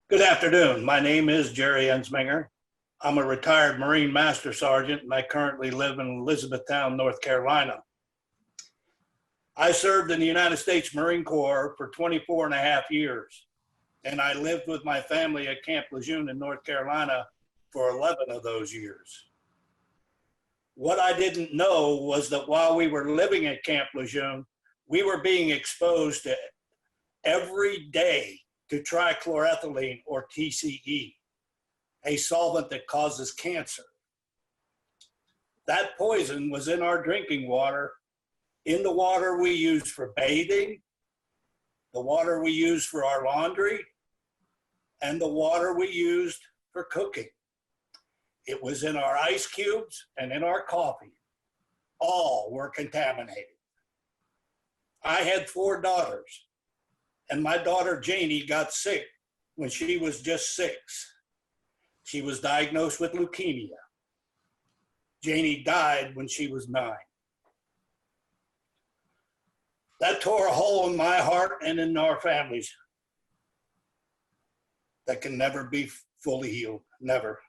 Good afternoon. My name is Jerry Ensminger. I'm a retired Marine Master Sergeant, and I currently live in Elizabethtown, North Carolina. I served in the United States Marine Corps for 24 and a half years, and I lived with my family at Camp Lejeune in North Carolina for 11 of those years. What I didn't know was that while we were living at Camp Lejeune, we were being exposed to every day to trichloroethylene, or TCE, a solvent that causes cancer. That poison was in our drinking water, in the water we use for bathing, the water we use for our laundry, and the water we used for cooking. It was in our ice cubes and in our coffee. All were contaminated. I had 4 daughters. And my daughter Janie got sick when she was just 6. She was diagnosed with leukemia. Janie died when she was 9. That tore a hole in my heart and in our families that can never be fully healed, never.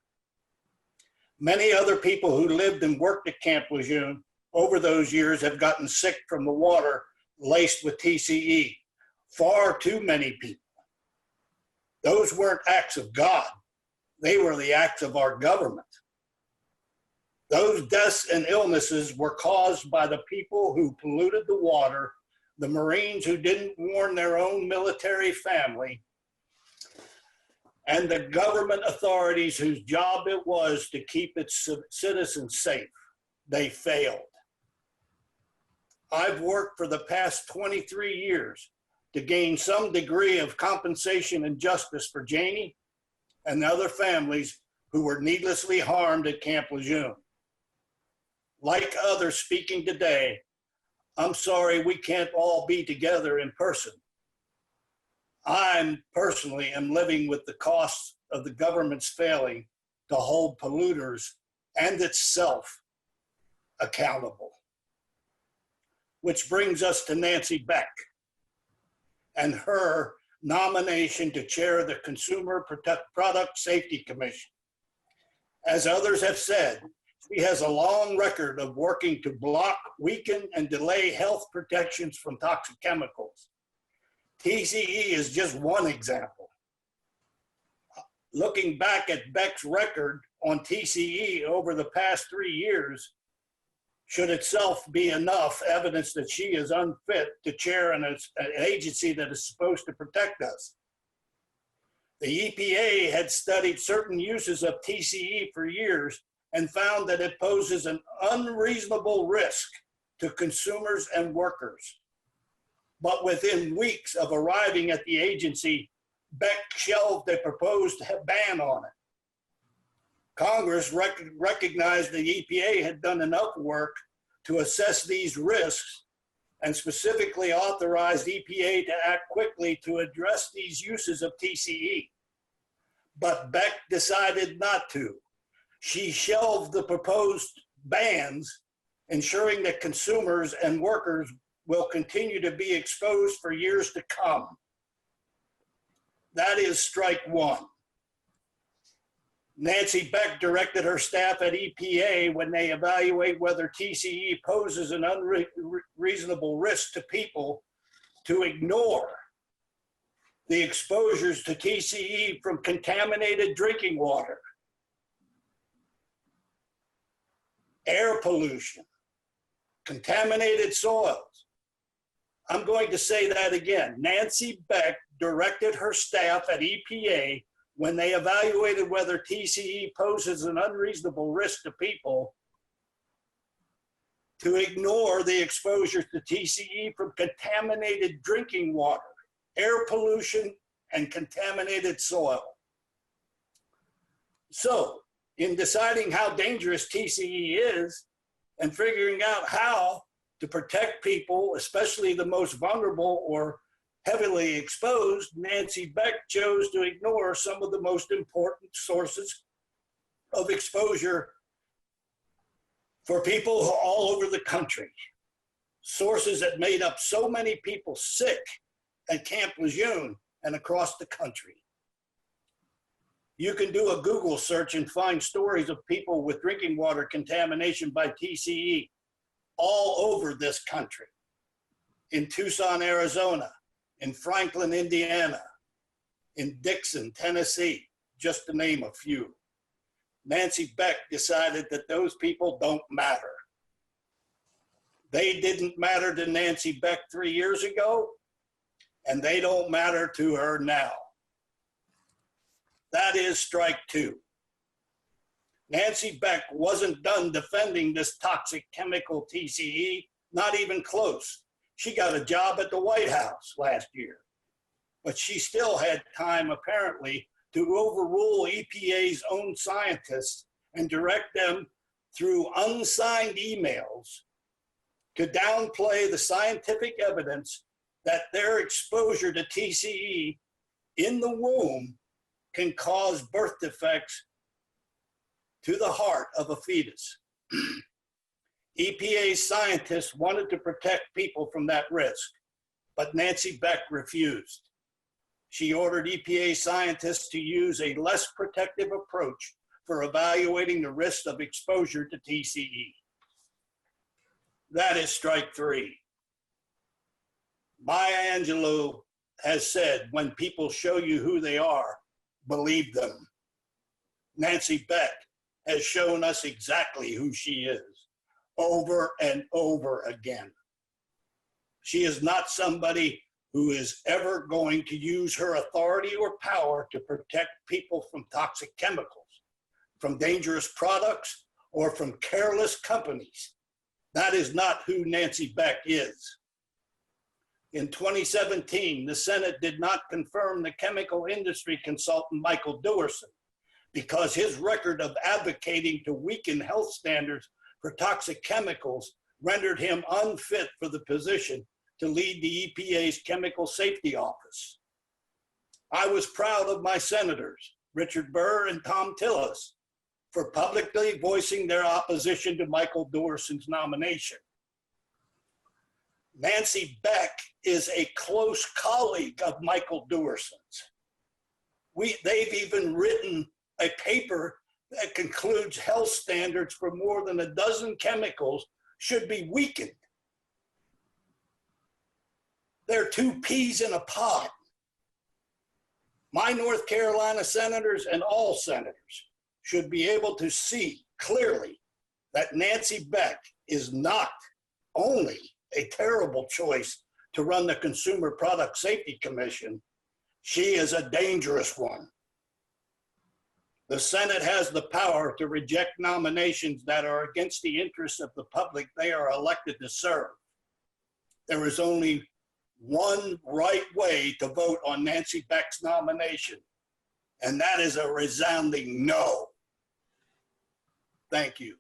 Many other people who lived and worked at Camp Lejeune over those years have gotten sick from the water laced with TCE. Far too many people. Those weren't acts of God. They were the acts of our government. Those deaths and illnesses were caused by the people who polluted the water, the Marines who didn't warn their own military family, and the government authorities whose job it was to keep its citizens safe. They failed. I've worked for the past 23 years to gain some degree of compensation and justice for Janie and the other families who were needlessly harmed at Camp Lejeune. Like others speaking today, I'm sorry we can't all be together in person. I personally am living with the costs of the government's failing to hold polluters and itself accountable. Which brings us to Nancy Beck and her nomination to chair the Consumer Product Safety Commission. As others have said, she has a long record of working to block, weaken, and delay health protections from toxic chemicals. TCE is just one example. Looking back at Beck's record on TCE over the past 3 years, should itself be enough evidence that she is unfit to chair an agency that is supposed to protect us. The EPA had studied certain uses of TCE for years and found that it poses an unreasonable risk to consumers and workers. But within weeks of arriving at the agency, Beck shelved a proposed ban on it. Congress recognized the EPA had done enough work to assess these risks and specifically authorized EPA to act quickly to address these uses of TCE. But Beck decided not to. She shelved the proposed bans, ensuring that consumers and workers will continue to be exposed for years to come. That is strike one. Nancy Beck directed her staff at EPA when they evaluate whether TCE poses an unreasonable risk to people to ignore the exposures to TCE from contaminated drinking water, air pollution, contaminated soils. I'm going to say that again. Nancy Beck directed her staff at EPA when they evaluated whether TCE poses an unreasonable risk to people to ignore the exposure to TCE from contaminated drinking water, air pollution, and contaminated soil. So, in deciding how dangerous TCE is and figuring out how to protect people, especially the most vulnerable or heavily exposed, Nancy Beck chose to ignore some of the most important sources of exposure for people all over the country. Sources that made up so many people sick at Camp Lejeune and across the country. You can do a Google search and find stories of people with drinking water contamination by TCE all over this country. In Tucson, Arizona, in Franklin, Indiana, in Dixon, Tennessee, just to name a few. Nancy Beck decided that those people don't matter. They didn't matter to Nancy Beck 3 years ago, and they don't matter to her now. That is strike two. Nancy Beck wasn't done defending this toxic chemical TCE, not even close. She got a job at the White House last year, but she still had time apparently to overrule EPA's own scientists and direct them through unsigned emails to downplay the scientific evidence that their exposure to TCE in the womb can cause birth defects to the heart of a fetus. EPA scientists wanted to protect people from that risk, but Nancy Beck refused. She ordered EPA scientists to use a less protective approach for evaluating the risk of exposure to TCE. That is strike three. Maya Angelou has said, when people show you who they are, believe them. Nancy Beck has shown us exactly who she is, over and over again. She is not somebody who is ever going to use her authority or power to protect people from toxic chemicals, from dangerous products, or from careless companies. That is not who Nancy Beck is. In 2017, the Senate did not confirm the chemical industry consultant Michael Dewerson because his record of advocating to weaken health standards for toxic chemicals rendered him unfit for the position to lead the EPA's Chemical Safety Office. I was proud of my senators, Richard Burr and Tom Tillis, for publicly voicing their opposition to Michael Dewerson's nomination. Nancy Beck is a close colleague of Michael Dewerson's. They've even written a paper that concludes health standards for more than a dozen chemicals should be weakened. They're two peas in a pod. My North Carolina senators and all senators should be able to see clearly that Nancy Beck is not only a terrible choice to run the Consumer Product Safety Commission, she is a dangerous one. The Senate has the power to reject nominations that are against the interests of the public they are elected to serve. There is only one right way to vote on Nancy Beck's nomination, and that is a resounding no. Thank you.